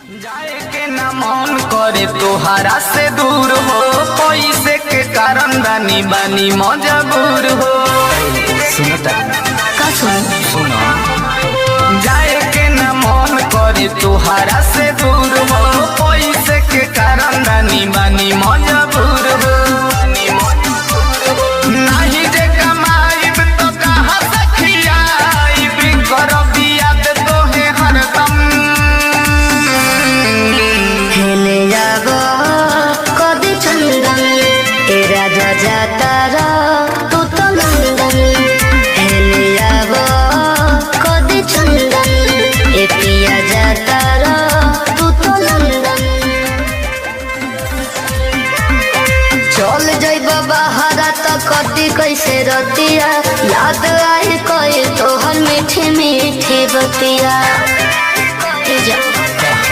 जाए के ना मन करे तोहरा से दूर हो, पैसे के कारण बानी बानी मजबूर हो। सुनता का सुनो, जाए के ना मन करे तोहरा से दूर हो, पैसे के कारण बानी बानी मजबूर हो। नहीं जे कमाईब तो कहाँ से खियाईब, करब याद तोहे हरदम। हेले जागो कदी चंदन ए राजा जाता रा तू तो लंदन। हेले जागो कदी चंदन ए पिया जाता रा तू तो लंदन। चल जाइबा बाहरा तो कटी कैसे रतिया, याद आई कोई तोहर मीठी मीठी बतिया।